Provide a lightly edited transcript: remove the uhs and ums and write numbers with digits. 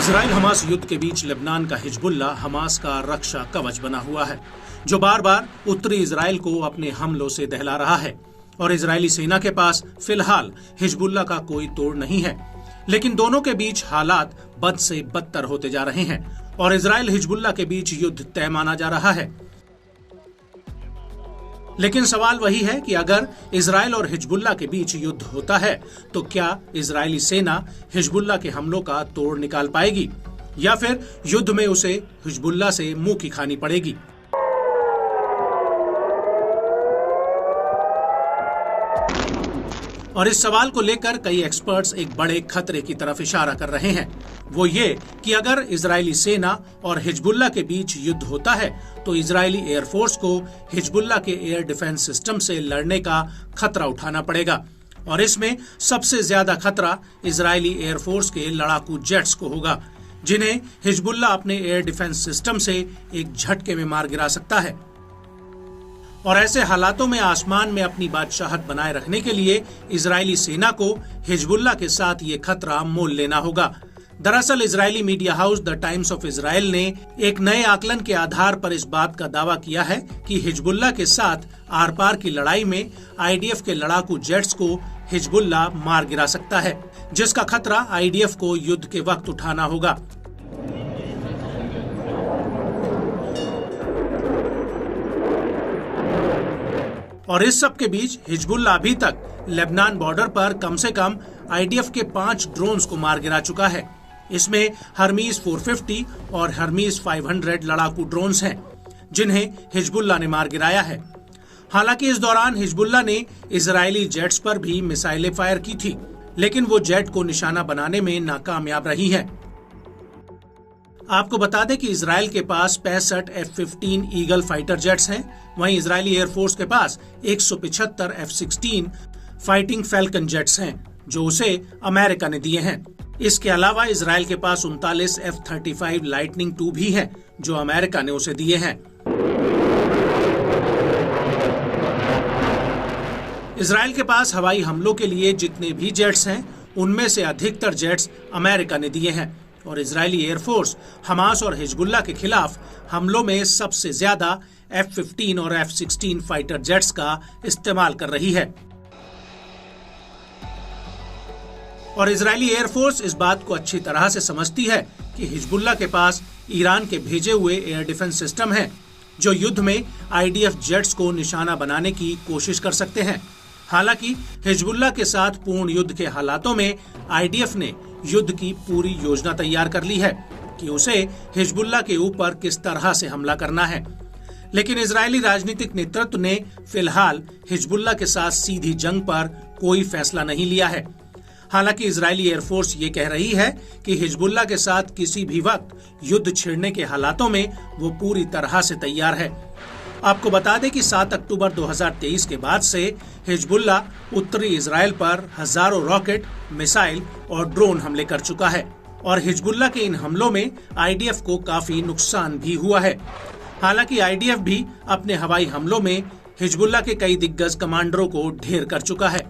Israel Hamas युद्ध के बीच Lebanon का हिजबुल्ला हमास का रक्षा कवच बना हुआ है, जो बार बार उत्तरी इजराइल को अपने हमलों से दहला रहा है। और इजरायली सेना के पास फिलहाल हिजबुल्ला का कोई तोड़ नहीं है, लेकिन दोनों के बीच हालात बद से बदतर होते जा रहे हैं और इजराइल हिजबुल्ला के बीच युद्ध तय माना जा रहा है। लेकिन सवाल वही है कि अगर इजराइल और हिजबुल्ला के बीच युद्ध होता है तो क्या इजरायली सेना हिजबुल्ला के हमलों का तोड़ निकाल पाएगी या फिर युद्ध में उसे हिजबुल्ला से मुंह की खानी पड़ेगी। और इस सवाल को लेकर कई एक्सपर्ट्स एक बड़े खतरे की तरफ इशारा कर रहे हैं। वो ये कि अगर इजरायली सेना और हिजबुल्ला के बीच युद्ध होता है तो इजरायली एयरफोर्स को हिजबुल्ला के एयर डिफेंस सिस्टम से लड़ने का खतरा उठाना पड़ेगा। और इसमें सबसे ज्यादा खतरा इजरायली एयरफोर्स के लड़ाकू जेट्स को होगा, जिन्हें हिजबुल्ला अपने एयर डिफेंस सिस्टम से एक झटके में मार गिरा सकता है। और ऐसे हालातों में आसमान में अपनी बादशाहत बनाए रखने के लिए इजरायली सेना को हिजबुल्ला के साथ ये खतरा मोल लेना होगा। दरअसल Israeli media house the times of Israel ने एक नए आकलन के आधार पर इस बात का दावा किया है कि हिजबुल्ला के साथ आर पार की लड़ाई में आईडीएफ के लड़ाकू जेट्स को हिजबुल्ला मार गिरा सकता है, जिसका खतरा आईडीएफ को युद्ध के वक्त उठाना होगा। और इस सब के बीच हिजबुल्ला अभी तक लेबनान बॉर्डर पर कम से कम आईडीएफ के 5 ड्रोन्स को मार गिरा चुका है। इसमें हर्मीज 450 और हर्मीज 500 लड़ाकू ड्रोन्स हैं, जिन्हें हिजबुल्ला ने मार गिराया है। हालांकि इस दौरान हिजबुल्ला ने इजरायली जेट्स पर भी मिसाइलें फायर की थी, लेकिन वो जेट को निशाना बनाने में नाकामयाब रही है। आपको बता दें कि इजराइल के पास 65 F-15 ईगल फाइटर जेट्स हैं, वहीं इजरायली एयरफोर्स के पास 175 F-16 फाइटिंग फैल्कन जेट्स हैं, जो उसे अमेरिका ने दिए हैं। इसके अलावा इजराइल के पास 39 F-35 लाइटनिंग II भी हैं, जो अमेरिका ने उसे दिए हैं। इजराइल के पास हवाई हमलों के लिए जितने भी जेट्स हैं, उनमें से अधिकतर जेट्स अमेरिका ने दिए हैं। और इजरायली एयरफोर्स हमास और हिजबुल्ला के खिलाफ हमलों में सबसे ज्यादा F-15 और F-16 फाइटर जेट्स का इस्तेमाल कर रही है। और इजरायली एयरफोर्स इस बात को अच्छी तरह से समझती है कि हिजबुल्ला के पास ईरान के भेजे हुए एयर डिफेंस सिस्टम हैं, जो युद्ध में आईडीएफ जेट्स को निशाना बनाने की कोशिश कर सकते हैं। हालांकि हिजबुल्ला के साथ पूर्ण युद्ध के हालातों में आईडीएफ ने युद्ध की पूरी योजना तैयार कर ली है कि उसे हिजबुल्ला के ऊपर किस तरह से हमला करना है। लेकिन इजरायली राजनीतिक नेतृत्व ने फिलहाल हिजबुल्ला के साथ सीधी जंग पर कोई फैसला नहीं लिया है। हालांकि इजरायली एयरफोर्स ये कह रही है कि हिजबुल्ला के साथ किसी भी वक्त युद्ध छेड़ने के हालातों में वो पूरी तरह से तैयार है। आपको बता दें कि 7 अक्टूबर 2023 के बाद से हिजबुल्ला उत्तरी इजराइल पर हजारों रॉकेट, मिसाइल और ड्रोन हमले कर चुका है। और हिजबुल्ला के इन हमलों में आईडीएफ को काफी नुकसान भी हुआ है। हालांकि आईडीएफ भी अपने हवाई हमलों में हिजबुल्ला के कई दिग्गज कमांडरों को ढेर कर चुका है।